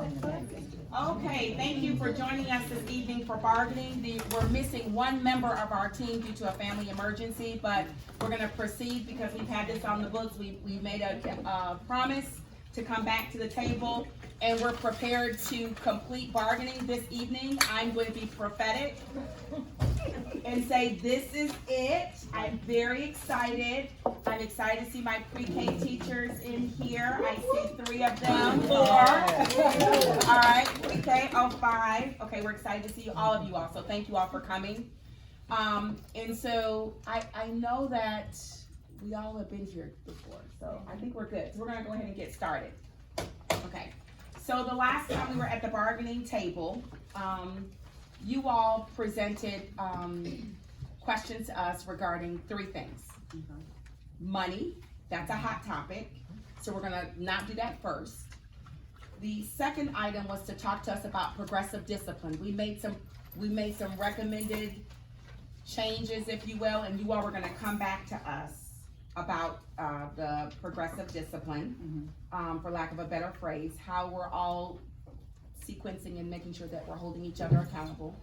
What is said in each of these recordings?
Okay, thank you for joining us this evening for bargaining. We're missing one member of our team due to a family emergency, but we're gonna proceed because we've had this on the books. We made a promise to come back to the table, and we're prepared to complete bargaining this evening. I'm going to be prophetic and say this is it. I'm very excited. I'm excited to see my pre-K teachers in here. I see 3 of them, 4. All right, pre-K, 5. Okay, we're excited to see all of you all, so thank you all for coming. And so I know that we all have been here before, so I think we're good. So we're gonna go ahead and get started. Okay, so the last time we were at the bargaining table, you all presented questions to us regarding 3 things. Money, that's a hot topic, so we're gonna not do that first. The second item was to talk to us about progressive discipline. We made some recommended changes, if you will, and you all were gonna come back to us about the progressive discipline, for lack of a better phrase, how we're all sequencing and making sure that we're holding each other accountable.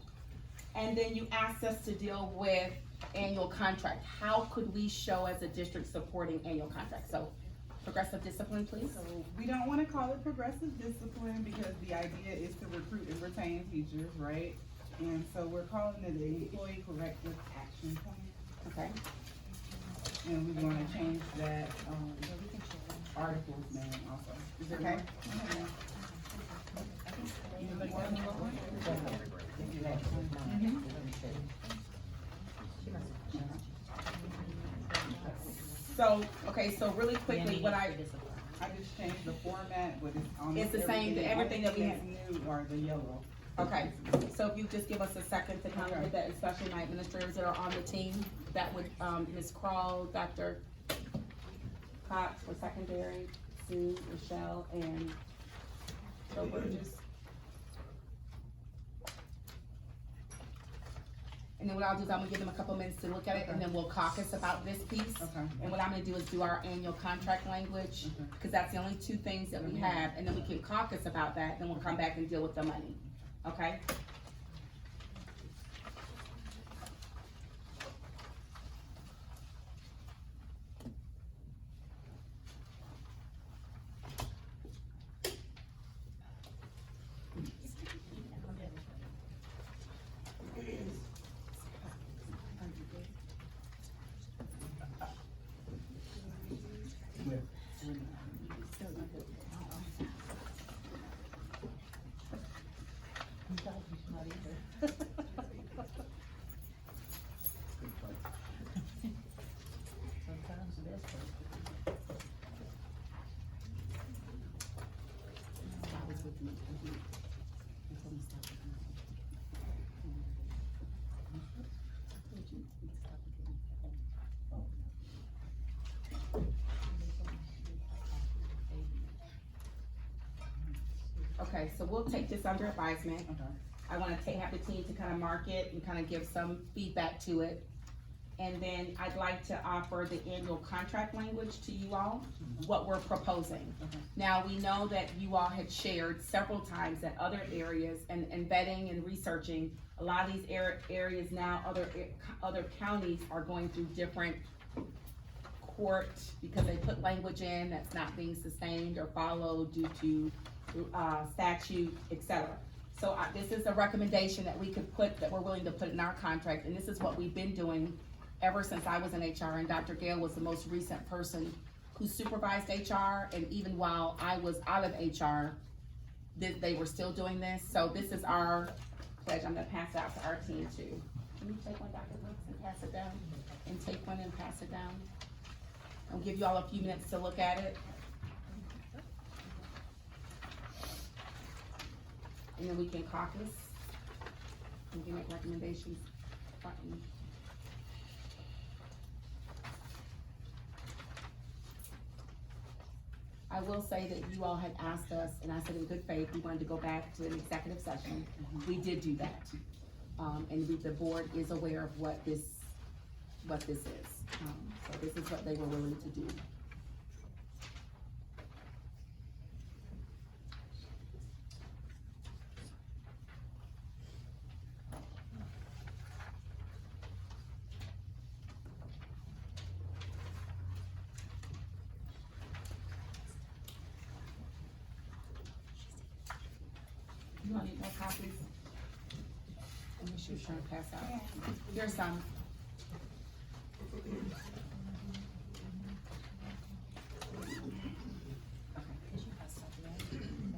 And then you asked us to deal with annual contract. How could we show as a district supporting annual contract? So progressive discipline, please. So we don't want to call it progressive discipline because the idea is to recruit and retain teachers, right? And so we're calling it an employee corrective action plan. Okay. And we want to change that article's name also. Is there Okay. more? Anybody got any more? So, okay, so really quickly, what I just changed the format, but it's on. It's the same, everything that we had. New are the yellow. Okay, so if you just give us a second to kind of get that, especially my administrators that are on the team, that would, Ms. Kroll, Dr. Cox for secondary, Sue, Michelle, and Joe Burgess. And then what I'll do is I'm gonna give them a couple minutes to look at it, and then we'll caucus about this piece. Okay. And what I'm gonna do is do our annual contract language, Okay. because that's the only 2 things that we have, and then we can caucus about that, then we'll come back and deal with the money, okay? Okay, so we'll take this under advisement. Okay. I wanna have the team to kind of mark it and kind of give some feedback to it. And then I'd like to offer the annual contract language to you all, what we're proposing. Okay. Now, we know that you all had shared several times that other areas and vetting and researching, a lot of these areas now, other counties are going through different court because they put language in that's not being sustained or followed due to statute, etc. So this is a recommendation that we could put, that we're willing to put in our contract, and this is what we've been doing ever since I was in HR, and Dr. Gale was the most recent person who supervised HR, and even while I was out of HR, they were still doing this. So this is our pledge. I'm gonna pass it out to our team too. Can you take one, Dr. Brooks, and pass it down? And take one and pass it down? I'll give you all a few minutes to look at it. And then we can caucus. We can make recommendations. I will say that you all had asked us, and I said in good faith, we wanted to go back to an executive session. We did do that. And the board is aware of what this is. So this is what they were willing to do. You want any more copies? Let me see, trying to pass out. Here's some.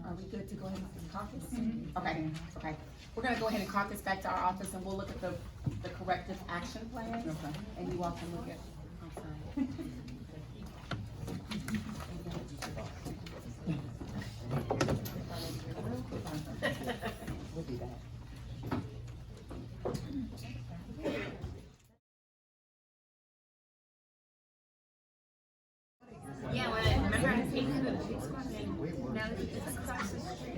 Are we good to go ahead and caucus? Okay, okay. We're gonna go ahead and caucus back to our office and we'll look at the corrective action plan. Okay. And you all can look at, I'm sorry. We'll be back. Yeah, when I remember I was taking the police question, now that it's across the street.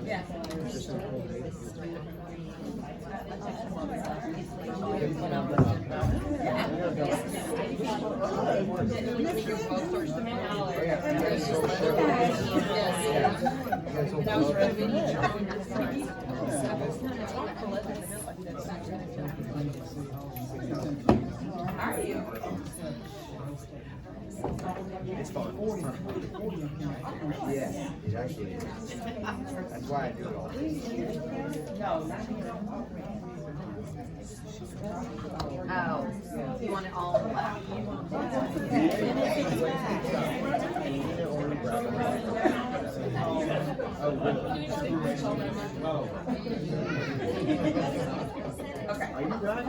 Yeah. How are you? It's fun. Yeah, it actually is. That's why I do it all. Oh, you want it all in black? Okay. Are you done?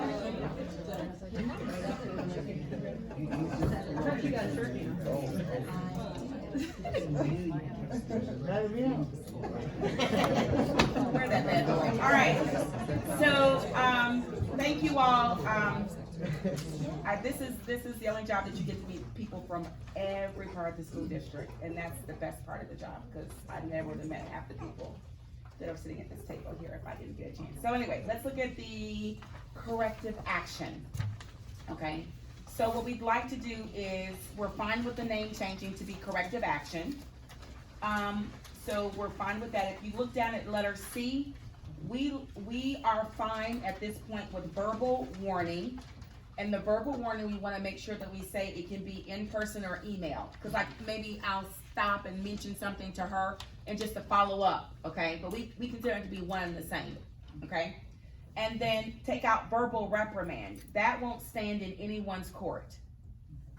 Where that bad boy? All right. So, thank you all. This is the only job that you get to meet people from every part of the school district, and that's the best part of the job because I never would have met half the people that are sitting at this table here if I didn't get a chance. So anyway, let's look at the corrective action. Okay. So what we'd like to do is we're fine with the name changing to be corrective action. So we're fine with that. If you look down at letter C, we are fine at this point with verbal warning. And the verbal warning, we wanna make sure that we say it can be in person or email. Cause like maybe I'll stop and mention something to her and just to follow up, okay? But we consider it to be one and the same, okay? And then take out verbal reprimand. That won't stand in anyone's court.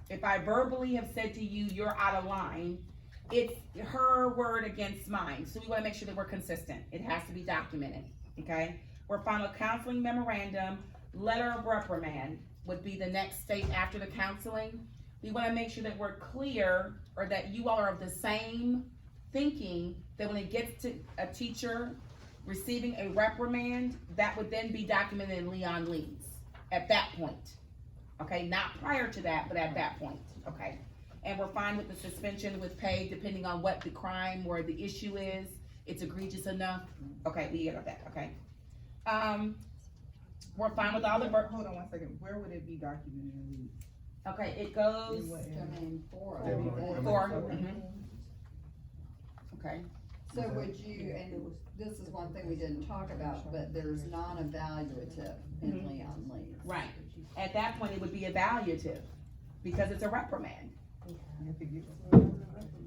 If I verbally have said to you, you're out of line, it's her word against mine. So we wanna make sure that we're consistent. It has to be documented, okay? We're fine with counseling memorandum, letter of reprimand would be the next state after the counseling. We wanna make sure that we're clear or that you all are of the same thinking that when it gets to a teacher receiving a reprimand, that would then be documented in Leon Lee's at that point. Okay, not prior to that, but at that point, okay? And we're fine with the suspension with pay depending on what the crime or the issue is. It's egregious enough. Okay, we get that, okay? We're fine with all the Hold on one second, where would it be documented in Leeds? okay, it goes In what area? Domain 4. four. Okay, So would you, and this is one thing we didn't talk about, but there's non-evaluative in Leon Lee. right. At that point, it would be evaluative because it's a reprimand.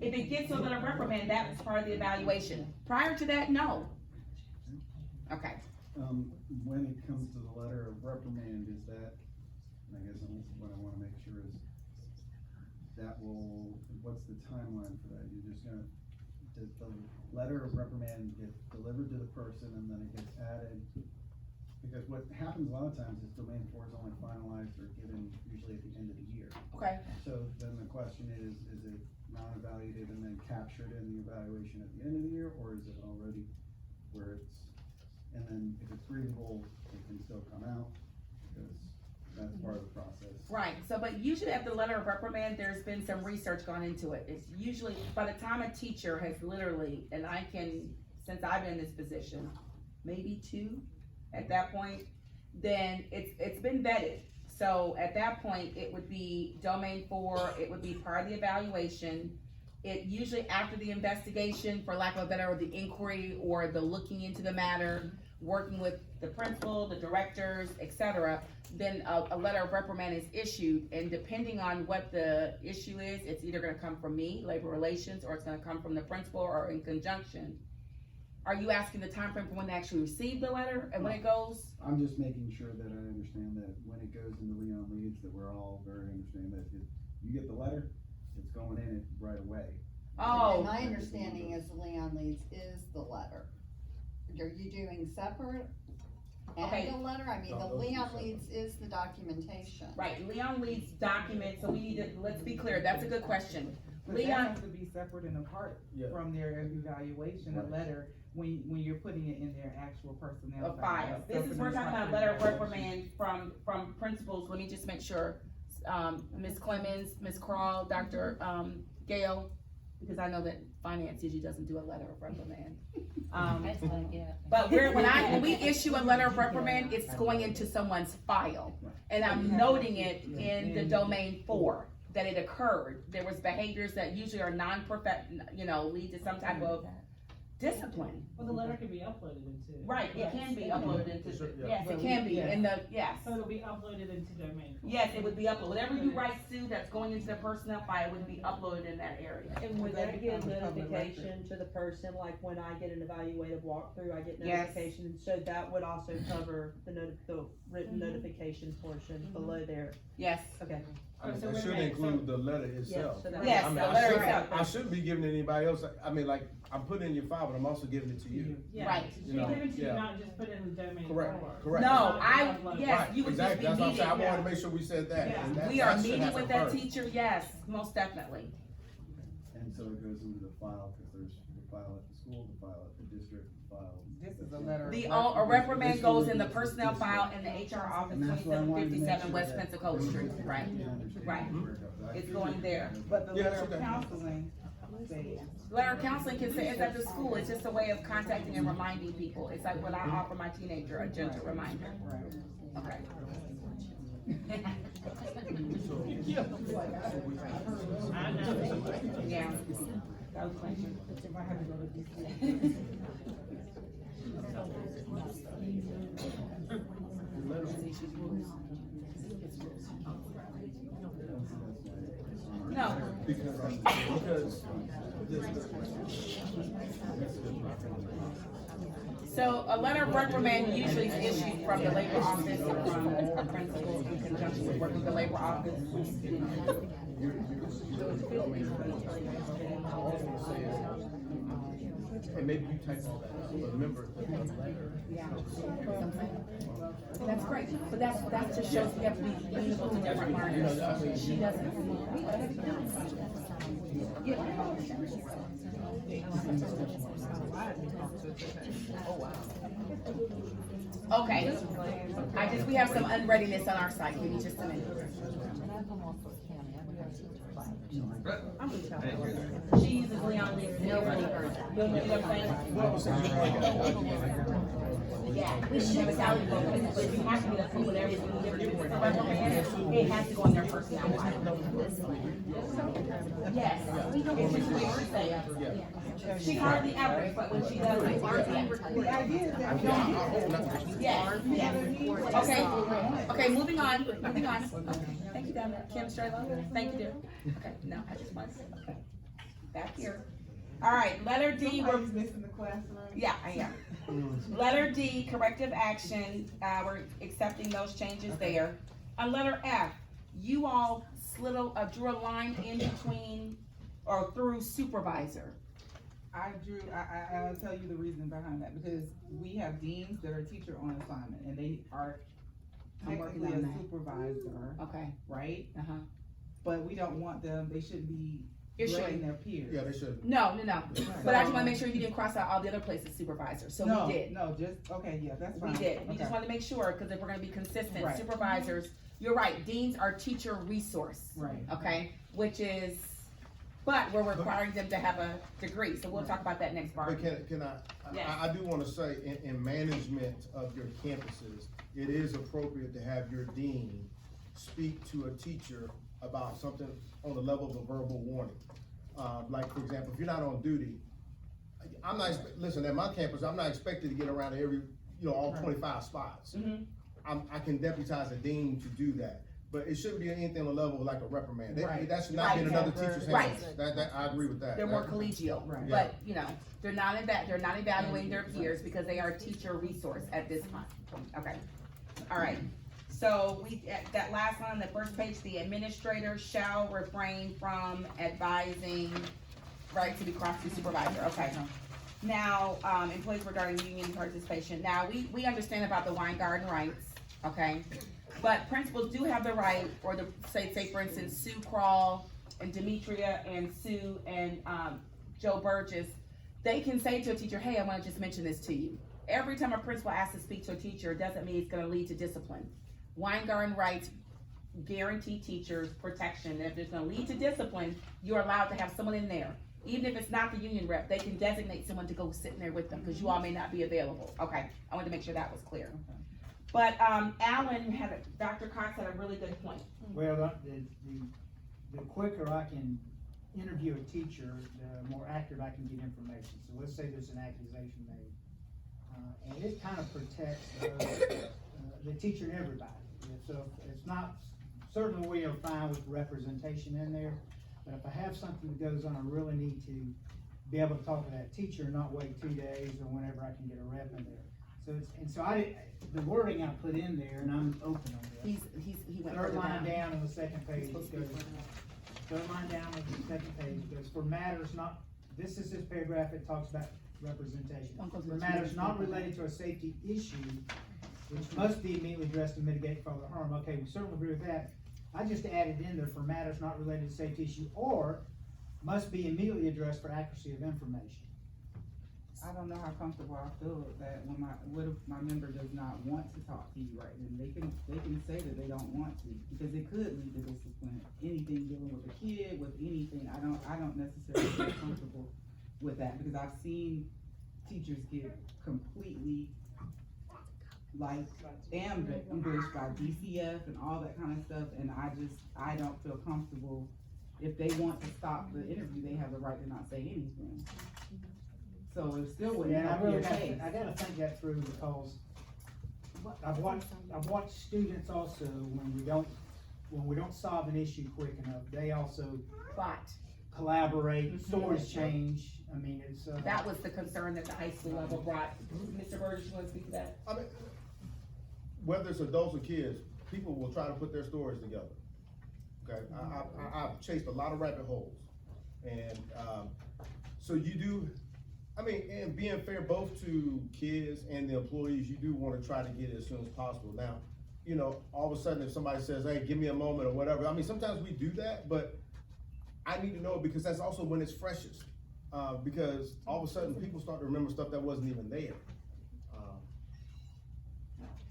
If it gets a little reprimand, that's part of the evaluation. Prior to that, no. Okay, When it comes to the letter of reprimand, is that, I guess what I wanna make sure is, what's the timeline for that? You're just gonna, does the letter of reprimand get delivered to the person and then it gets added? Because what happens a lot of times is domain 4 is only finalized or given usually at the end of the year. okay. So then the question is it non-evaluated and then captured in the evaluation at the end of the year, or is it already where it's, and then if it's grievable, it can still come out, because that's part of the process. Right, so but usually at the letter of reprimand, there's been some research gone into it. It's usually, by the time a teacher has literally, and I can, since I've been in this position, maybe 2 at that point, then it's been vetted. So at that point, it would be domain 4, it would be part of the evaluation. It usually after the investigation, for lack of a better word, the inquiry or the looking into the matter, working with the principal, the directors, etc., then a letter of reprimand is issued, and depending on what the issue is, it's either gonna come from me, labor relations, or it's gonna come from the principal, or in conjunction. Are you asking the time frame for when they actually receive the letter and when it goes? I'm just making sure that I understand that when it goes into Leon Leads, that we're all very understanding that if you get the letter, it's going in it right away. Oh, And my understanding is the Leon Leads is the letter. Are you doing separate Okay. and the letter? I mean, No, the those are Leon separate. Leads is the documentation. right, Leon Leads document, so we need to, let's be clear, that's a good question. But that Leon, has to be separate and apart Yeah. from their evaluation, a Right. letter, when you're putting it in their actual personnel a file, this is, we're talking about a letter of reprimand from principals, let me just make sure. Ms. Clemens, Ms. Crawl, Dr. Gale, because I know that finance usually doesn't do a letter of reprimand. But when we issue a letter of reprimand, it's going into someone's file, and I'm noting it in the domain 4, that it occurred. There was behaviors that usually are lead to some type of discipline. Well, the letter can be uploaded into. Right, it can be uploaded into, Sure, yeah. yes, it can be, yes. So it'll be uploaded into domain. Yes, it would be uploaded, whatever you write, Sue, that's going into the personnel file would be uploaded in that area. And would That that get becomes public notification to the person, like when I get an evaluative walkthrough, I get Yes. notification, so that would also cover the written notification portion below there, Yes, okay. Oh, so It wait a should minute, include the letter itself. so that- Yes, I mean, the I letter shouldn't- itself. I shouldn't be giving it to anybody else, I mean, like, I'm putting it in your file, but I'm also giving it to you. Yeah, Right. to You know, give it to you, yeah. not just put it in the domain. Correct, four. correct. no, Right, yes, you would just Exactly, be that's what I'm saying, I meeting, wanted to make sure we said that. Yeah. and that- we are that should meeting happen with that first. teacher, yes, most definitely. And so it goes into the file, cause there's the file at the school, the file at the district, the file. This is a letter. The, of a reprimand This goes will in the be- personnel this file will- in the HR office, And that's what I wanted to make 2757 sure West that Pensacola Street, right, everybody understands right. where it goes. I It's appreciate going there. it. But the Yeah, letter it's of okay. counseling says, Letter of counseling can say it's at the school, it's just a way of contacting and reminding people, it's like when I offer my teenager a gentle reminder, right. okay. I know. Yeah. That was my turn. I have to go to DC. No, Because so a letter of reprimand usually is issued from the labor office or from a principal in conjunction with working with the labor office. and maybe you type all that, but remember, the letter. Yeah. That's great, but that just shows we have to be amenable to different learners. She doesn't. Okay, we have some unreadiness on our side, give me just a minute. She uses Leon Lee's nobody heard that. You know what I'm saying? Yeah, we should have a salary book, but you have to get approval with everything, it has to go in their personnel file. Yes, it's just the way she say. She hardly ever, but when she does, it's The idea is that we don't get that. yes, yes. Okay, moving on. Okay. Thank you, Deb. Kim Straylow, thank you, dear. Okay, no, I just want to say, okay. Back here. All right, letter D, we're, Somebody's missing the classroom. yeah, I am. Letter D, corrective action, we're accepting those changes there. On letter F, you all drew a line in between or through supervisor. I'll tell you the reason behind that, because we have deans that are teacher on assignment, and they are I'm working technically on a that. supervisor, Okay, right? uh-huh. But we don't want them, they shouldn't be Issuing. grading their peers. Yeah, they should. No, but I just wanna make sure you didn't cross out all the other places supervisor, so we did. No, just, okay, yeah, that's fine. We did, we just Okay. wanted to make sure, cause if we're gonna be consistent, Right. supervisors, you're right, deans are teacher resource. Right. Okay, which is, but we're requiring them to have a degree, so we'll talk about that next part. But can Yes. I do wanna say, in management of your campuses, it is appropriate to have your dean speak to a teacher about something on the level of a verbal warning. Like, for example, if you're not on duty, listen, at my campus, I'm not expected to get around to every you know, all Right. 25 spots. Mhm. I can deputize a dean to do that, but it shouldn't be anything on the level of like a reprimand. Right. That should not Right. be in another teacher's Right. hands. That, I agree with that. They're more collegial, Right. but, you know, they're not evaluating their peers because they are a teacher resource at this time. Okay, all right. So that last line on the first page, the administrator shall refrain from advising, right, to be crossed to supervisor, okay. Now, employees regarding union participation, now, we understand about the wine garden rights, okay? But principals do have the right, or the, say for instance, Sue Crawl and Demetria and Sue and, Joe Burgess, they can say to a teacher, hey, I wanna just mention this to you. Every time a principal asks to speak to a teacher, it doesn't mean it's gonna lead to discipline. Wine garden rights guarantee teachers protection. If it's gonna lead to discipline, you're allowed to have someone in there. Even if it's not the union rep, they can designate someone to go sit in there with them, because you all may not be available. Okay, I wanted to make sure that was clear. But, Dr. Cox had a really good point. Well, the quicker I can interview a teacher, the more accurate I can get information. So let's say there's an accusation made. And it kind of protects the teacher and everybody. So it's not, certainly we are fine with representation in there, but if I have something that goes on, I really need to be able to talk to that teacher and not wait 2 days or whenever I can get a rep in there. The wording I put in there, and I'm open on this. He went Third further line down. down on the second page, Supposed it to be goes, further down. third line down on the second page, it goes, for matters not, this is this paragraph, it talks about representation. Don't go to For the matters two. not related to a safety issue, which must be immediately addressed to mitigate further harm, okay, we certainly agree with that. I just added in there, for matters not related to safety issue, or must be immediately addressed for accuracy of information. I don't know how comfortable I feel with that what if my member does not want to talk to you right then? They can say that they don't want to, because it could lead to discipline. Anything dealing with a kid, with anything, I don't necessarily feel comfortable with that, because I've seen teachers get completely like ambushed by DCF and all that kind of stuff, and I don't feel comfortable. If they want to stop the interview, they have the right to not say anything. So it still wouldn't Yeah, help your case. I gotta think that through, because I've watched students also, when we don't solve an issue quick enough, they also But collaborate, stories change, I mean, it's, that was the concern that the high school level brought. Mr. Burgess, you wanna speak to that? I mean, whether it's adults or kids, people will try to put their stories together. Okay, I've chased a lot of rabbit holes, and, so you do, I mean, and being fair both to kids and the employees, you do wanna try to get it as soon as possible. Now, you know, all of a sudden if somebody says, hey, give me a moment or whatever, I mean, sometimes we do that, but I need to know it because that's also when it's freshest. Because all of a sudden people start to remember stuff that wasn't even there.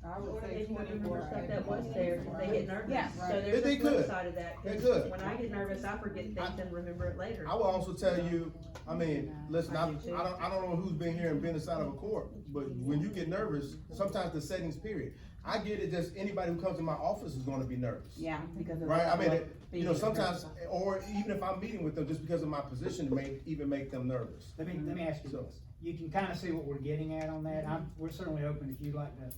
I would Or say they would 24 remember stuff that was there, because they get nervous. Yeah. So They there's the flip could. side of that, They 'cause could. when I get nervous, I forget things and remember it later. I will also tell you, I mean, listen, I don't know who's been here and been inside of a court, but when you get nervous, sometimes the settings period. I get it, just anybody who comes in my office is gonna be nervous. Yeah, because of the Right, I mean, level of you know, being sometimes, nervous. or even if I'm meeting with them, just because of my position, may even make them nervous. let me ask you So- this, you can kinda see what we're getting at on that, we're certainly open if you'd like to.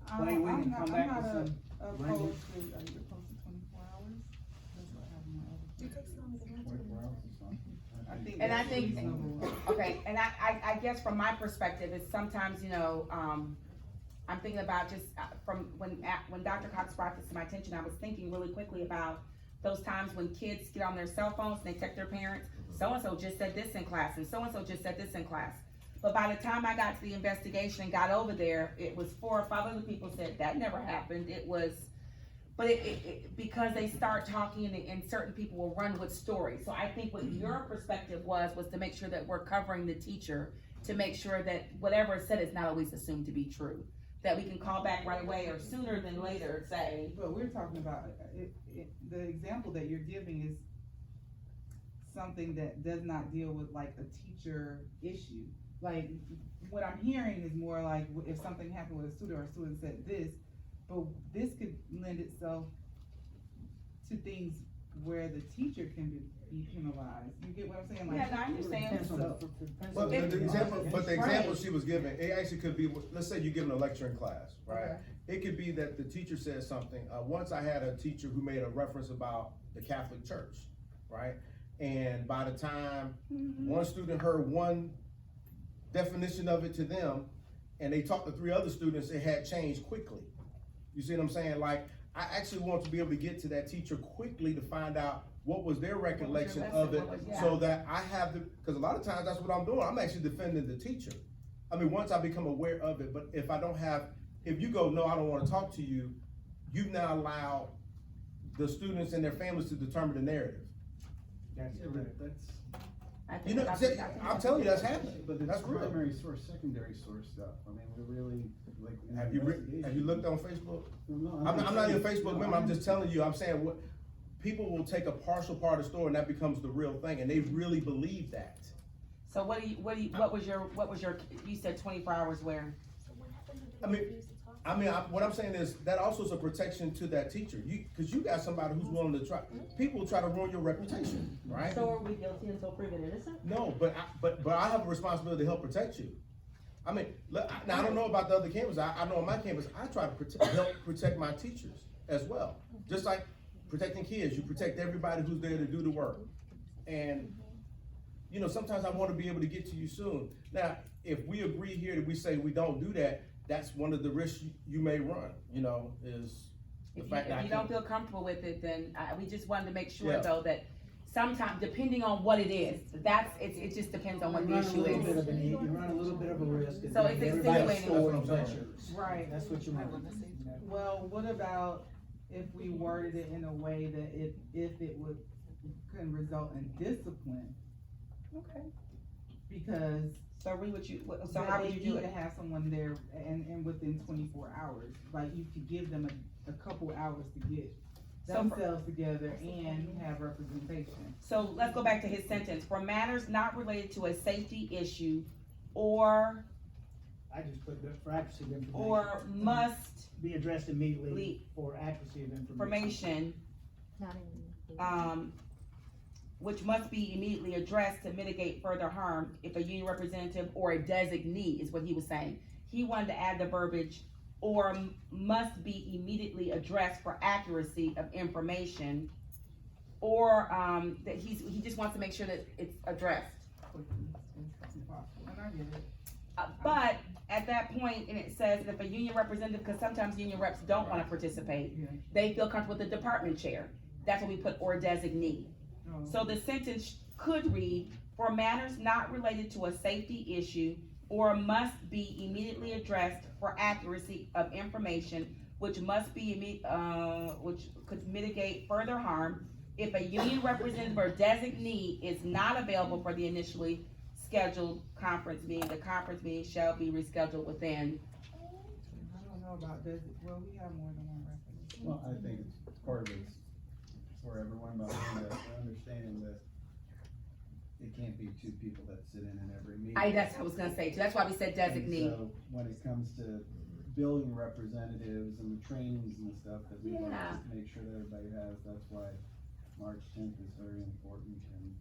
Clay, we can I'm come not back with some opposed to, language. are you opposed to 24 hours? That's what happened in my other. 24 hours is fine. And I that's think, reasonable. okay, and I guess from my perspective, is sometimes, you know, I'm thinking about just, from when Dr. Cox brought this to my attention, I was thinking really quickly about those times when kids get on their cell phones and they text their parents, so-and-so just said this in class, and so-and-so just said this in class. But by the time I got to the investigation and got over there, it was 4 or 5 other people said, that never happened, it was, but because they start talking and certain people will run with stories. So I think what your perspective was to make sure that we're covering the teacher, to make sure that whatever is said is not always assumed to be true. That we can call back right away or sooner than later say, But we're talking about, the example that you're giving is something that does not deal with like a teacher issue. Like, what I'm hearing is more like, if something happened with a student or a student said this, but this could lend itself to things where the teacher can be penalized. You get what I'm saying? Like, Yeah, no, I understand. Depends on So- But If- the example, Right. she was giving, it actually could be, let's say you're giving a lecture in class, right? Okay. It could be that the teacher says something, once I had a teacher who made a reference about the Catholic Church, right? And by the time one student heard one definition of it to them, and they talked to 3 other students, it had changed quickly. You see what I'm saying? Like, I actually want to be able to get to that teacher quickly to find out what was their recollection of it, so that I have the, because a lot of times that's what I'm doing, I'm actually defending the teacher. I mean, once I become aware of it, but if I don't have, if you go, no, I don't wanna talk to you, you've now allowed the students and their families to determine the narrative. That's Yeah, correct. but that's, I You think know, that's- I'm telling you, that's happening, but it's that's real. primary source, secondary source stuff, I mean, we're really, like. in Have you looked on Facebook? No, I'm not even a saying- Facebook no, member, I'm just telling you, I'm saying what, people will take a partial part of the story and that becomes the real thing, and they really believe that. So what was your, you said 24 hours where? I mean, what I'm saying is, that also is a protection to that teacher, cause you got somebody who's willing to try, people try to ruin your reputation, right? So are we guilty until proven innocent? No, but I have a responsibility to help protect you. I mean, look, now I don't know about the other campus, I know on my campus, I try to help protect my teachers as well. Just like protecting kids, you protect everybody who's there to do the work. And, you know, sometimes I wanna be able to get to you soon. Now, if we agree here that we say we don't do that, that's one of the risks you may run, you know, is the fact that I If you don't can't. feel comfortable with it, then we just wanted to make sure Yeah. though that sometimes, depending on what it is, it just depends on what You the run a issue little bit is. of you run a little bit of a risk. of So getting it's everybody's extenuating. story That's what I'm saying. butchered. Right. That's what you want. You know. well, what about if we worded it in a way that if it can result in discipline? Okay. Because So how would you they do need to it? have someone there and within 24 hours, like you could give them a couple hours to get So for- themselves together and have representation. So let's go back to his sentence, for matters not related to a safety issue or I just put that for accuracy of information. or must Be addressed immediately Le- for accuracy of information. information, which must be immediately addressed to mitigate further harm if a union representative or a designee is what he was saying. He wanted to add the verbiage, or must be immediately addressed for accuracy of information, or, that he just wants to make sure that it's addressed. And I get it. But at that point, and it says that if a union representative, because sometimes union reps don't wanna participate, Yeah. they feel comfortable with the department chair. That's what we put, or designee. Oh. So the sentence could read, for matters not related to a safety issue or must be immediately addressed for accuracy of information, which must be which could mitigate further harm if a union representative or designee is not available for the initially scheduled conference meeting, the conference meeting shall be rescheduled within. I don't know about this, well, we have more than one reference. Well, I think it's part of it's for everyone, but understanding that it can't be 2 people that sit in every meeting. That's what I was gonna say, too. That's why we said designee. And so when it comes to building representatives and the trainings and stuff that we want Yeah. to make sure that everybody has, that's why March 10th is very important and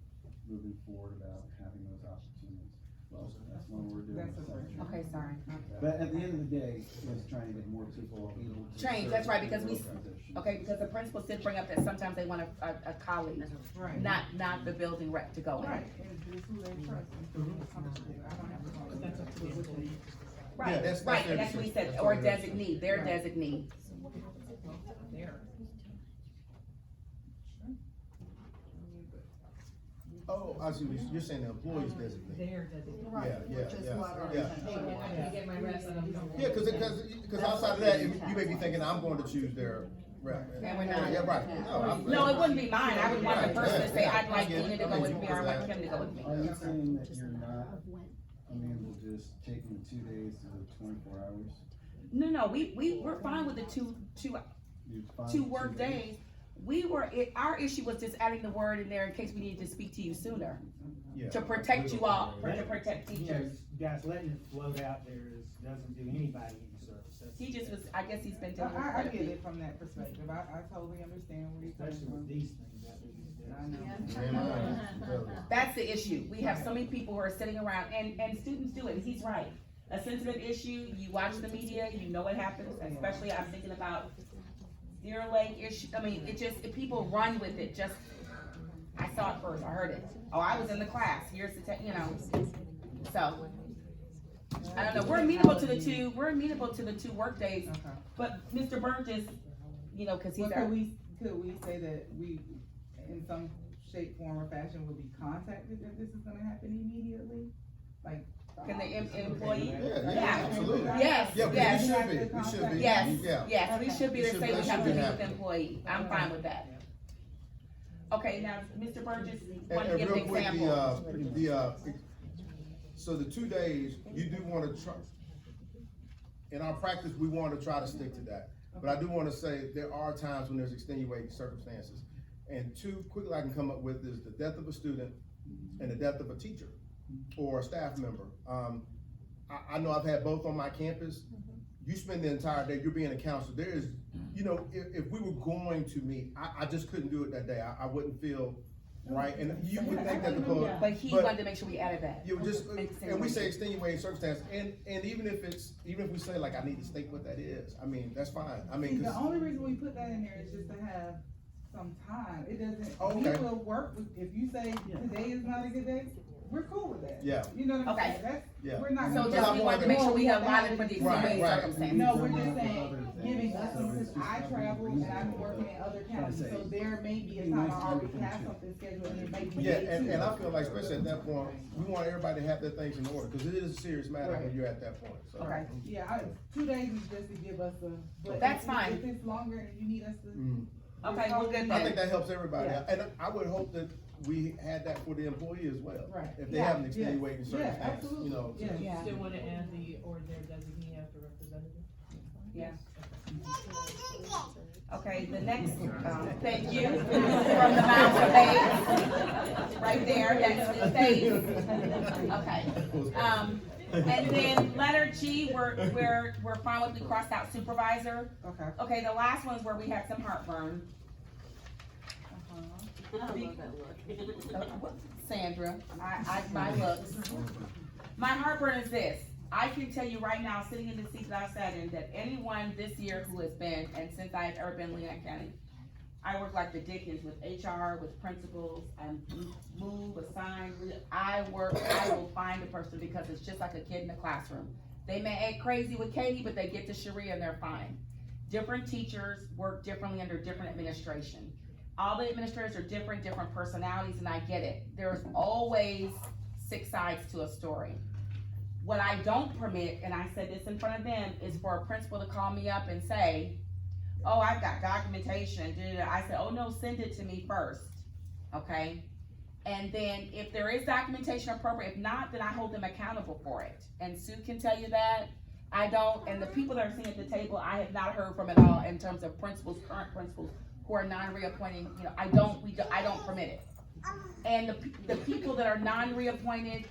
moving forward about having those opportunities. Well, that's when we're doing That's the a section. Okay, sorry. But at the end of the day, it's trying to get more people able to. Change, serve that's right, in because those we- positions. Okay, because the principal did bring up that sometimes they want a colleague, Right. not the building rep to go in. Right, and it's who they trust. and who they're comfortable with. I don't have a problem That's up to the with employee. Right, Yeah, that's right, their and that's what he decision. said, That's or what their decision. designee, their Right. designee. Oh, I see, you're saying the employees designate. They're designated. Right, Yeah, which is yeah, what our yeah. intention was. Get my reps and I'm. Yeah, cause outside of that, you may be thinking, I'm going to choose their rep. And we're not. Yeah, right. No, it wouldn't be mine, I would want the Right, person to yeah, say, yeah, I'd like I get it. Tina to I go mean, with me, or I'd like him to go with me. Are you saying that you're not amenable to just taking 2 days to the 24 hours? No, we're fine with the two You're fine two with work days. Our issue was just adding the word in there in case we needed to speak to you sooner, Yeah. to protect you all, to protect You know, teachers. guys, letting it float out there doesn't do anybody any service. He just was, I guess he's been dealing with I quite a get few. it from that perspective, I totally understand where you're coming Especially with from. these things that we I know. That's the issue. We have so many people who are sitting around, and students do it, and he's right. A sensitive issue, you watch the media, you know what happens, especially I'm thinking about Deer Lake issue, I mean, it just, people run with it, just, I saw it first, I heard it. Oh, I was in the class, here's the, so. I don't know, we're amenable to the two work days, Okay. but Mr. Burgess, cause he's Well, our. could we say that we, in some shape, form, or fashion, will be contacted if this is gonna happen immediately? Like. Can the employee? Yeah, absolutely. Yes, Yeah, yes. we should be, Yes, yeah. yes, we should be to say we That have should to be meet with the happening. employee, I'm fine with that. Okay, now, Mr. Burgess, And, want to give an real quick, example. so the 2 days, you do wanna try, in our practice, we wanna try to stick to that. But I do wanna say, there are times when there's extenuating circumstances. And two, quickly I can come up with is the death of a student and the death of a teacher or a staff member. I know I've had both on my campus. You spend the entire day, you're being a counselor. There is, if we were going to meet, I just couldn't do it that day. I wouldn't feel right. And you would think that But he wanted to make sure we added that. you would just, and we say extenuating circumstance, and even if we say like, I need to state what that is, I mean, that's fine. I mean, The 'cause- only reason we put that in there is just to have some time, it doesn't, Okay. we will work, if you say today is not a good day, we're cool with that. Yeah. You know what I'm Okay. saying, Yeah. we're not. So gonna- just, we wanted to make sure we have allotted for the Right, extenuating right. circumstances. No, we're just saying, giving us some, because I travel and I'm working in other counties, so there may be a time I already have something scheduled and it may be. yeah, and I feel like, especially at that point, we want everybody to have their things in order, because it is a serious matter when Right. you're at that point, so. Okay. Yeah, 2 days is just to give us but That's if- fine. If it's longer and you need us to. Mm. Okay, we're good I think then. that helps everybody, Yeah. and I would hope that we had that for the employee as well. Right. If they Yeah, have an extenuating yeah, circumstance, absolutely. so- Yeah. Yeah. Still wanna add the ordinary designee after representative? Yeah. Okay, the next, thank you, from the mouth of babes, right there, that's the face. Okay, and then letter G, we're fine with, we crossed out supervisor. Okay. Okay, the last one's where we had some heartburn. Sandra, my looks. My heartburn is this, I can tell you right now, sitting in the seat that I sat in, that anyone this year who has been, and since I've ever been in Leon County, I work like the Dickens with HR, with principals, and move, assign, I will find a person because it's just like a kid in the classroom. They may act crazy with Katie, but they get to Sharia and they're fine. Different teachers work differently under different administration. All the administrators are different personalities, and I get it. There's always 6 sides to a story. What I don't permit, and I said this in front of them, is for a principal to call me up and say, oh, I've got documentation, I said, oh no, send it to me first, okay? And then if there is documentation appropriate, if not, then I hold them accountable for it. And Sue can tell you that. I don't, and the people that are sitting at the table, I have not heard from at all in terms of principals, current principals, who are non-reappointing, I don't permit it. And the people that are non-reappointed,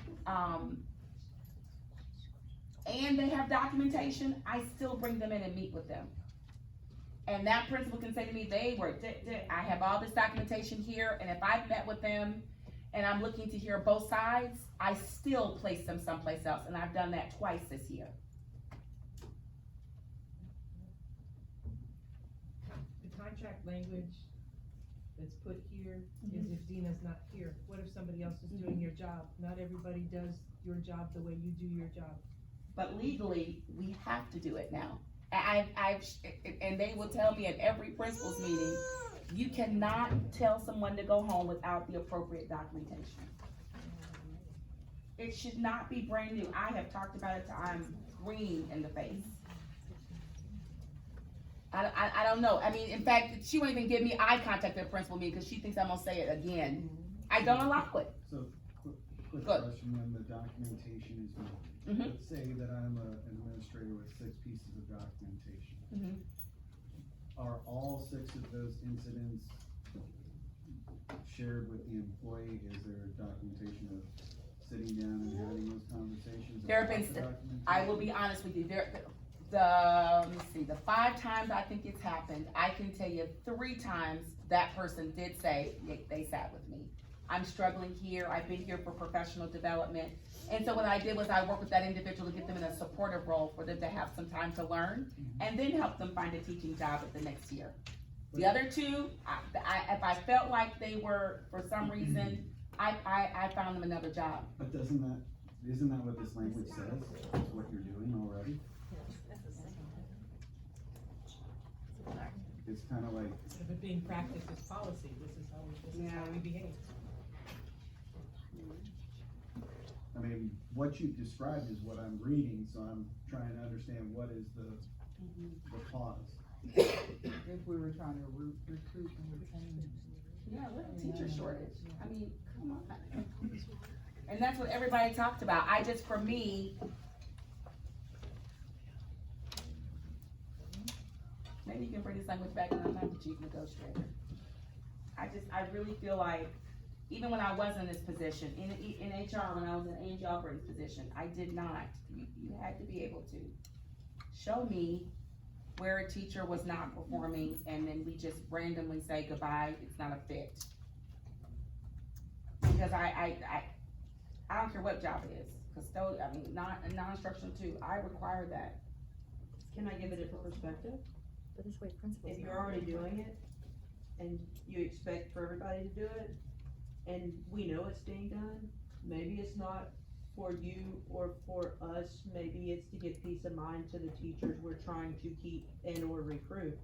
and they have documentation, I still bring them in and meet with them. And that principal can say to me, I have all this documentation here, and if I've met with them and I'm looking to hear both sides, I still place them someplace else, and I've done that twice this year. The contract language that's put here is if Dina's not here. What if somebody else is doing your job? Not everybody does your job the way you do your job. But legally, we have to do it now. And they will tell me at every principal's meeting, you cannot tell someone to go home without the appropriate documentation. It should not be brand new. I have talked about it till I'm green in the face. I don't know. I mean, in fact, she won't even give me eye contact at a principal meeting because she thinks I'm gonna say it again. I don't allow it. So, quick Good. question, when the documentation is made, Mhm. let's say that I'm an administrator with 6 pieces of documentation. Mhm. Are all 6 of those incidents shared with the employee? Is there documentation of sitting down and having those conversations? There have been, about the documentation? I will be honest with you, let me see, the 5 times I think it's happened, I can tell you 3 times that person did say they sat with me. I'm struggling here, I've been here for professional development. And so what I did was I worked with that individual to get them in a supportive role for them to have some time to learn and then help them find a teaching job at the next year. The other 2, if I felt like they were, for some reason, I found them another job. But isn't that what this language says? It's what you're doing already? It's kinda like, Instead of it being practiced as policy, this is how we behave. I mean, what you've described is what I'm reading, so I'm trying to understand what is the cause. If we were trying to recruit and retain. Yeah, we're a teacher shortage. I mean, come on. And that's what everybody talked about. For me, maybe you can bring this language back and I'm not the chief negotiator. I really feel like, even when I was in this position, in HR, when I was in Angel Albert's position, I did not. You had to be able to show me where a teacher was not performing, and then we just randomly say goodbye, it's not a fit. Because I don't care what job it is, non-instructional too, I require that. Can I give a different perspective? But this way principals. If you're already doing it, and you expect for everybody to do it, and we know it's being done, maybe it's not for you or for us, maybe it's to give peace of mind to the teachers we're trying to keep and or recruit.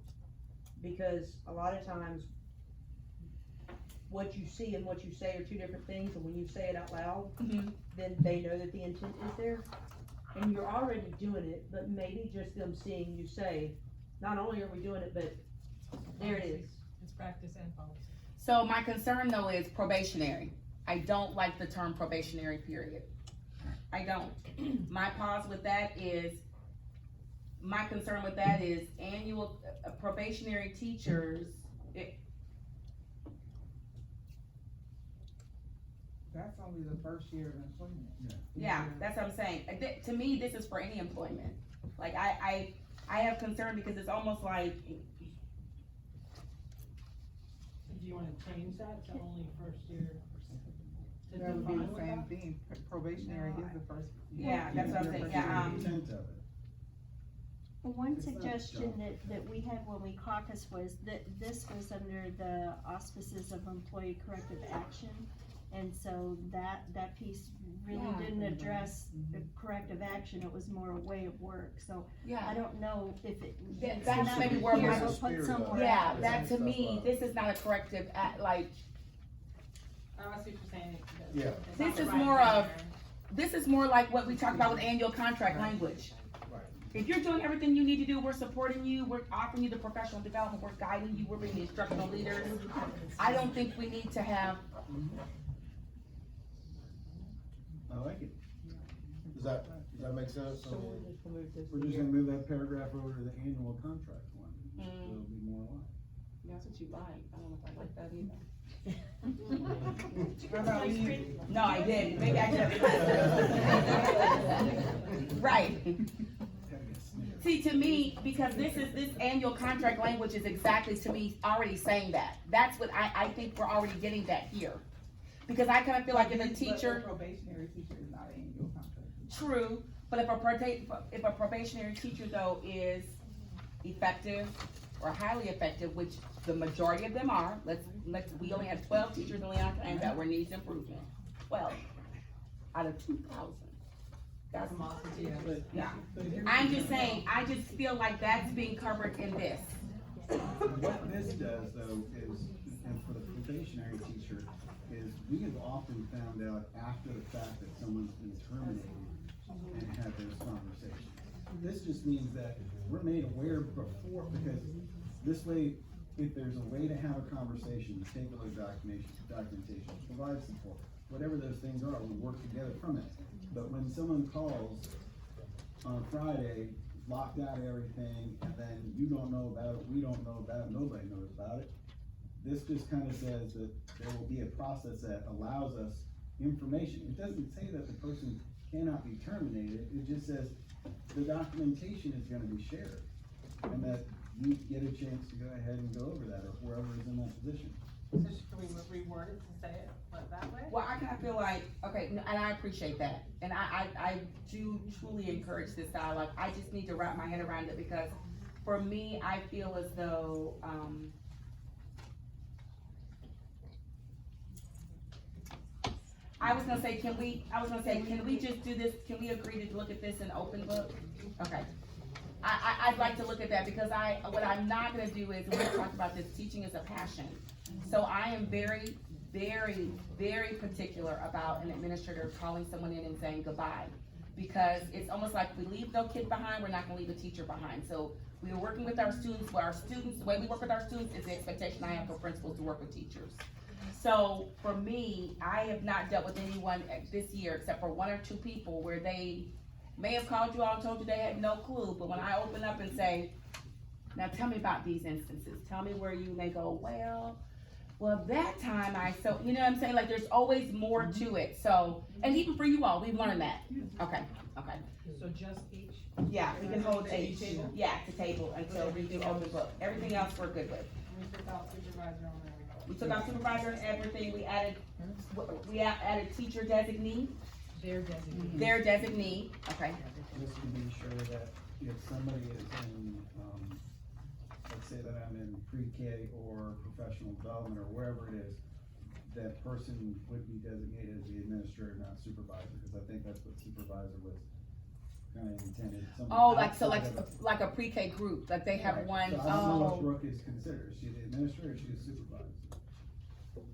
Because a lot of times, what you see and what you say are 2 different things, and when you say it out loud, then they know that the intent is there. And you're already doing it, but maybe just them seeing you say, not only are we doing it, but there it is. It's practice and policy. So my concern though is probationary. I don't like the term probationary period. I don't. My pause with that is, my concern with that is annual probationary teachers, That's only the first year of employment. yeah, that's what I'm saying. To me, this is for any employment. Like, I have concern because it's almost like, Do you wanna change that to only first year? To That would be define the what same that- thing, probationary is the first. yeah, that's what I'm saying, The yeah, intent of it. Well, one It's not suggestion junk. that we had when we caucused was that this was under the auspices of employee corrective action. And so that piece really Yeah. didn't address the corrective action, it was more a way of work, so I yeah. don't know if it. Yeah, it's that's not maybe where here, my- but put somewhere Yeah, else. that to me, this is not a corrective act, like, Oh, I see what you're saying. Yeah. It's This not the is right more of- manner. this is more like what we talked about with annual contract language. Right. If you're doing everything you need to do, we're supporting you, we're offering you the professional development, we're guiding you, we're being the instructional leaders. I don't think we need to have, I like it. Does that make sense? So we'll just move this. We're just gonna move that paragraph over to the annual contract one. Mm. It'll be more aligned. that's what you like, I don't know if I like that either. How about we, No, I didn't, maybe I should. Right. See, to me, because this annual contract language is exactly, to me, already saying that. That's what I think we're already getting that here. Because I kinda feel like if a but teacher, probationary teacher is not an annual contract. true, but if a probationary teacher though is effective or highly effective, which the majority of them are, we only have 12 teachers in Leon County that were needs improvement. 12 out of 2,000. That's, yeah. I'm just saying, I just feel like that's being covered in this. What this does though is, and for the probationary teacher, is we have often found out after the fact that someone's been terminated and had those conversations. This just means that we're made aware before, because this way, if there's a way to have a conversation, take a look at documentation, provide support, whatever those things are, we work together from it. But when someone calls on a Friday, locked out of everything, and then you don't know about it, we don't know about it, nobody knows about it, this just kind of says that there will be a process that allows us information. It doesn't say that the person cannot be terminated, it just says the documentation is gonna be shared. And that you get a chance to go ahead and go over that, or whoever is in that position. So should we reword it to say it that way? Well, I kinda feel like, okay, and I appreciate that, and I do truly encourage this dialogue, I just need to wrap my head around it, because for me, I feel as though, I was gonna say, can we just do this, can we agree to look at this in open book? Okay. I'd like to look at that, because what I'm not gonna do is, we talked about this, teaching is a passion. So I am very, very, very particular about an administrator calling someone in and saying goodbye. Because it's almost like we leave no kid behind, we're not gonna leave a teacher behind. So we are working with our students, the way we work with our students is the expectation I have for principals to work with teachers. So for me, I have not dealt with anyone this year except for one or two people where they may have called you all and told you they had no clue, but when I open up and say, now tell me about these instances, tell me where you may go, well, that time you know what I'm saying, like, there's always more to it, so, and even for you all, we've learned that. Okay. So just each? Yeah, we can hold Each each, table? yeah, to table until we do open book, everything else we're good with. We took out supervisor on there. We took out supervisor and everything, we added teacher designee, Their designee. their designee, okay. Just to be sure that if somebody is in, let's say that I'm in pre-K or professional development or wherever it is, that person would be designated as the administrator, not supervisor, because I think that's what supervisor was kinda intended. Someone Oh, like, so outside of it. like a pre-K group, like they have Right. one, So I don't know what oh, Brooke is considered, is she the administrator or is she the supervisor?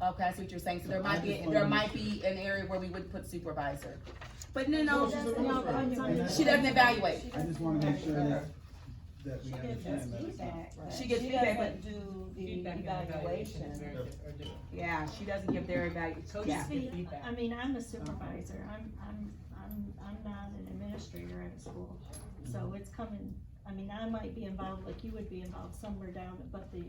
okay, I see what you're saying, so there I might be, just wanna there make might be an area where we would put supervisor. But no, No, she's an administrator. she doesn't evaluate, I just wanna make sure that we understand that. she gets feedback, but, do Feedback and evaluation is very different, or different. yeah, she doesn't give their evaluation, Coaches yeah. give feedback. I mean, I'm a supervisor, I'm not an administrator at a school, so it's coming, I mean, I might be involved, like you would be involved somewhere down, but the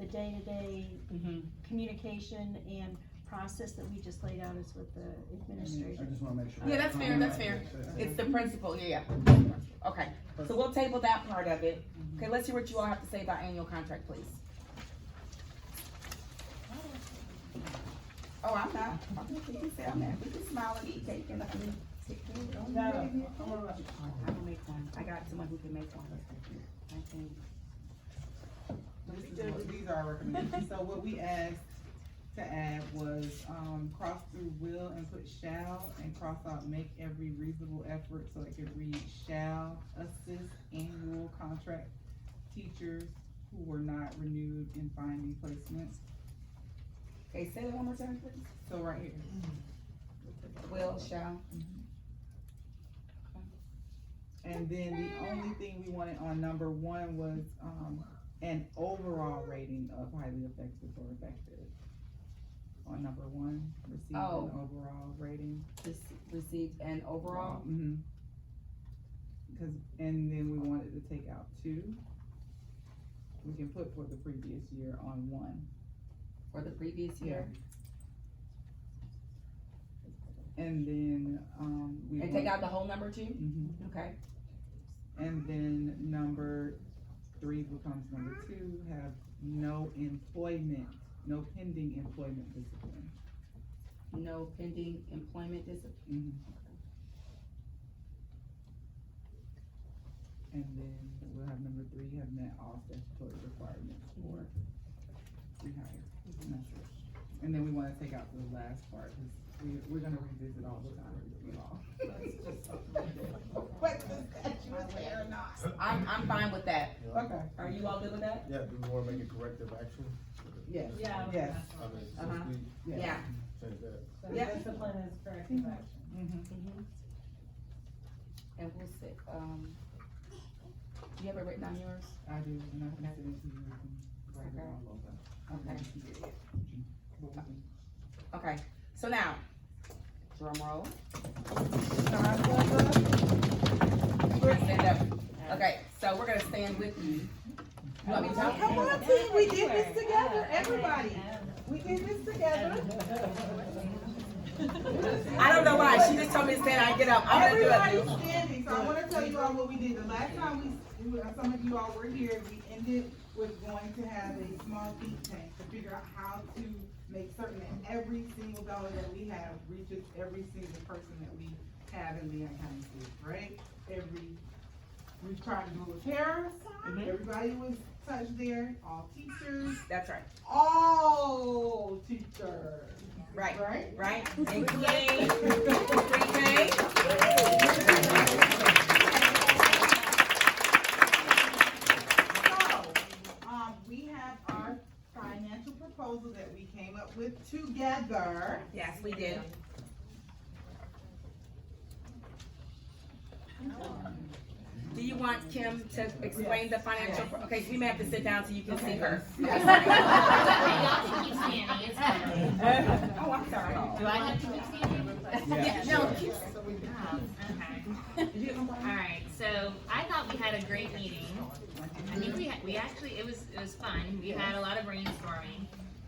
day-to-day Mhm. communication and process that we just laid out is with the I administrator. just wanna make sure. Yeah, that's fair, that's fair. It's the principal, yeah. Okay, so we'll table that part of it. Okay, let's hear what you all have to say about annual contract, please. Oh, I'm not. We can say I'm not. We can smile and eat cake and I mean, don't No, make me- I'm gonna let you. I will make one. I got someone who can make one. I think. These are our recommendations, so what we asked to add was, cross through will and put shall, and cross out make every reasonable effort, so it could read shall assist annual contract teachers who were not renewed in finding placements. Okay, say that one more time, please. So right here. Will, shall. And then the only thing we wanted on number one was, an overall rating of highly effective or effective. On number one, received an Oh. overall rating. Received an overall. Mm-hmm. Cause, and then we wanted to take out two. We can put for the previous year on one. For the previous year. And then, we And take out the whole number two? Mhm. Okay. And then number three becomes number two, have no pending employment discipline. No pending employment discipline. And then we'll have number three, have met all statutory requirements for rehire. And then we wanna take out the last part, cause we're gonna revisit all the time with you all. Whether the statute is there or not. I'm fine with that. Okay. Are you all good with that? Yeah, do we wanna make a corrective action? Yes. Yeah. Yes. I mean, Uh-huh. since we Yeah. change that. So Yeah. discipline is corrective action. Mm-hmm. And we'll see, you have it written on yours? I do, and I can send it to you, you can write it all over. Okay. But we can- Okay, so now, drum roll. We're gonna stand up. Okay, so we're gonna stand with you. You want me to tell? Come on, team, we did this together, everybody. We did this together. I don't know why, she just told me to stand, I get up, I'm gonna do Everybody's it. standing, so I wanna tell you all what we did. The last time some of you all were here, we ended with going to have a small think tank to figure out how to make certain that every single dollar that we have reaches every single person that we have in Leon County Schools, right? We tried to do it with parents, everybody was touched there, all teachers, That's right, all teachers. right, Right? right, including pre-K. So, we have our financial proposal that we came up with together. Yes, we did. Do you want Kim to explain the financial, okay, so we may have to sit down so you can see her. Y'all can keep standing, it's fine. Oh, I'm sorry. Do I have to keep standing? Yeah, no, keep- Oh, okay. Alright, so I thought we had a great meeting. I think we actually, it was fun. We had a lot of brainstorming.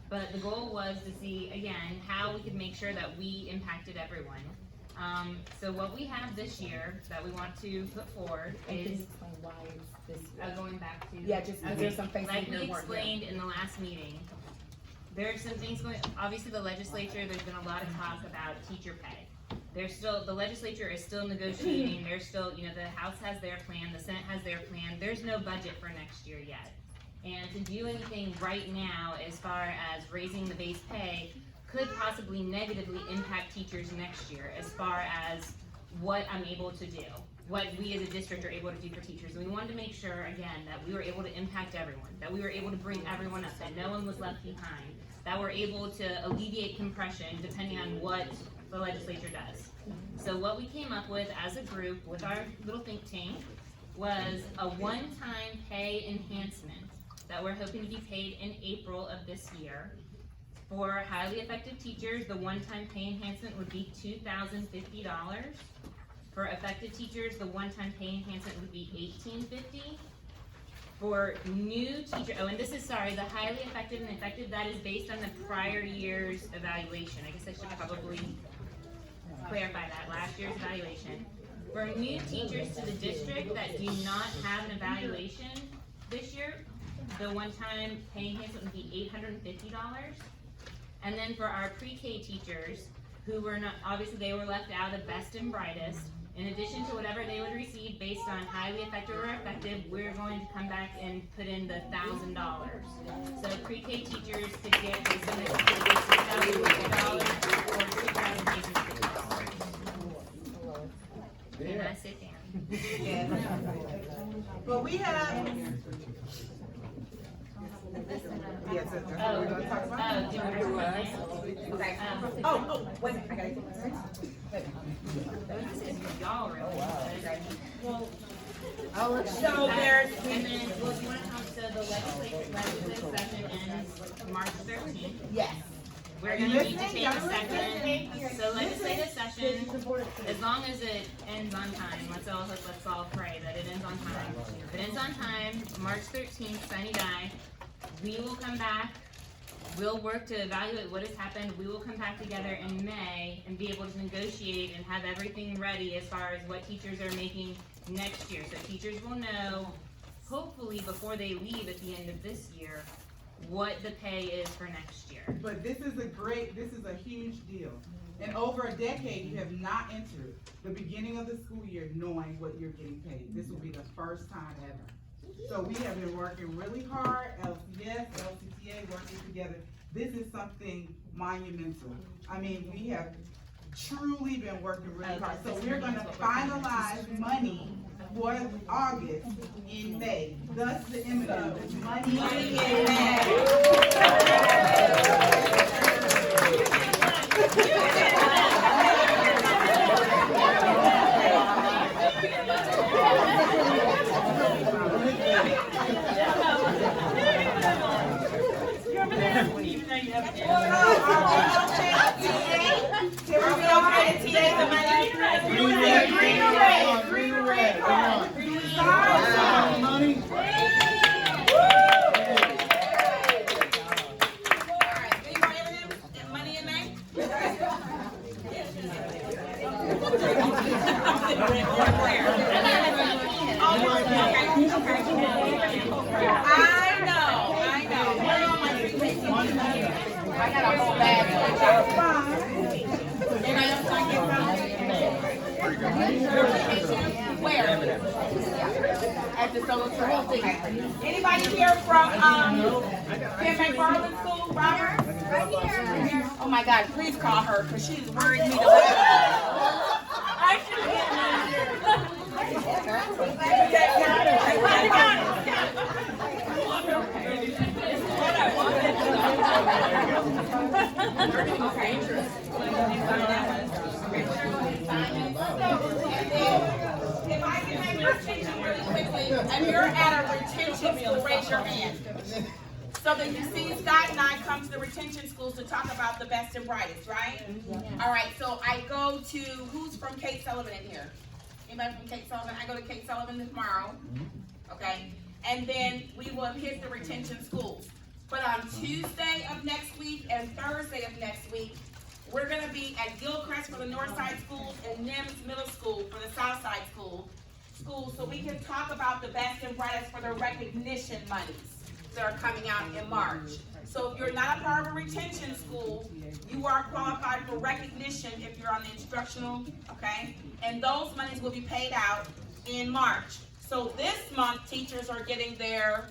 But the goal was to see, again, how we could make sure that we impacted everyone. So what we have this year that we want to put forward is, explain why it's this. going back to. Yeah, just, there's some faces Like here we who weren't here. explained in the last meeting, there are some things going, obviously the legislature, there's been a lot of talk about teacher pay. The legislature is still negotiating, there's still, the House has their plan, the Senate has their plan, there's no budget for next year yet. And to do anything right now as far as raising the base pay could possibly negatively impact teachers next year as far as what I'm able to do, what we as a district are able to do for teachers. And we wanted to make sure, again, that we were able to impact everyone, that we were able to bring everyone up, that no one was left behind, that we're able to alleviate compression depending on what the legislature does. So what we came up with as a group with our little think tank was a one-time pay enhancement that we're hoping to be paid in April of this year. For highly effective teachers, the one-time pay enhancement would be $2,050. For effective teachers, the one-time pay enhancement would be $1,850. For new teacher, and this is, sorry, the highly effective and effective, that is based on the prior year's evaluation. I guess I should probably clarify that, last year's evaluation. For new teachers to the district that do not have an evaluation this year, the one-time pay enhancement would be $850. And then for our pre-K teachers, who were not, obviously they were left out of best and brightest, in addition to whatever they would receive based on highly effective or effective, we're going to come back and put in the $1,000. So pre-K teachers could get, based on the $2,050 or $2,850. Can I sit down? But we have. Yes, that's what we're gonna talk about. Okay. Wait, I gotta get this. Y'all really. So there's, And then, well, if you wanna come, so the legislative session ends March 13th. yes. We're gonna need to take a second, so legislative session, as long as it ends on time, let's all pray that it ends on time. If it ends on time, March 13th, sine die, we will come back, we'll work to evaluate what has happened, we will come back together in May and be able to negotiate and have everything ready as far as what teachers are making next year. So teachers will know, hopefully before they leave at the end of this year, what the pay is for next year. But this is a huge deal. In over a decade, you have not entered the beginning of the school year knowing what you're getting paid. This will be the first time ever. So we have been working really hard, LCS, LCTA, working together. This is something monumental. I mean, we have truly been working really hard. So we're gonna finalize money for August in May. Thus the image, money in May. I got a whole bag full. Anybody else want to get some? Where? At the solo trail. Okay. Anybody here from, Kim McFarland School, Robert? Right here. Oh my God, please call her, because she's worried me to leave. I should If I can make your attention really quickly, if you're at a retention school, raise your hand. So that you see Scott and I come to the retention schools to talk about the best and brightest, right? All right, so I go to, who's from Kate Sullivan in here? Anybody from Kate Sullivan? I go to Kate Sullivan tomorrow, okay? And then we will hit the retention schools. But on Tuesday of next week and Thursday of next week, we're gonna be at Gilchrist for the North Side schools and Nims Middle School for the South Side schools, so we can talk about the best and brightest for the recognition monies that are coming out in March. So if you're not a part of a retention school, you are qualified for recognition if you're on the instructional, okay? And those monies will be paid out in March. So this month, teachers are getting their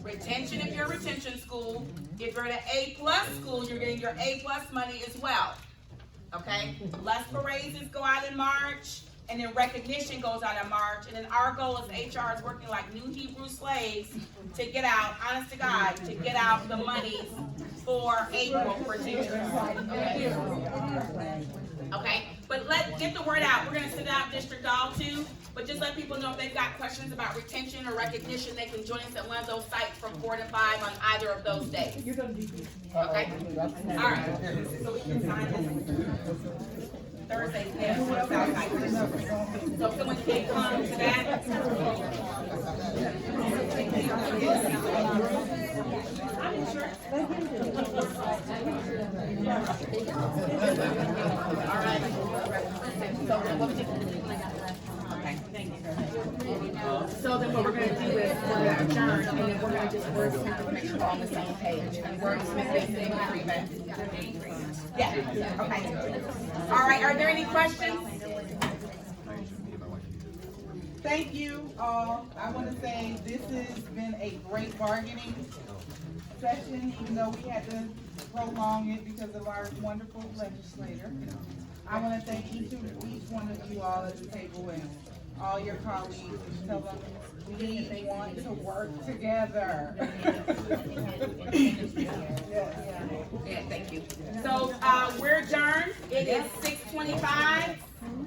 retention if you're a retention school. If you're at an A+ school, you're getting your A+ money as well, okay? Less for raises go out in March, and then recognition goes out in March, and then our goal as HR is working like new Hebrew slaves to get out, honest to God, to get out the monies for April for teachers. Okay, but let's get the word out. We're gonna send out District All too, but just let people know if they've got questions about retention or recognition, they can join us at one of those sites from 4 to 5 on either of those days. Okay? All right, so we can sign this Thursday, yeah, so someone can come to that. All right. So then what we're gonna do is we're gonna adjourn, and then we're gonna just work to make sure we're on the same page. And wordsmith this in agreement. Yeah, okay. All right, are there any questions? Thank you all. I want to say this has been a great bargaining session, even though we had to prolong it because of our wonderful legislator. I want to thank each one of you all at the table and all your colleagues and tell them we want to work together. Yeah, thank you. So, we're adjourned. It is 6:25,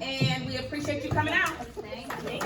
and we appreciate you coming out. Thank you.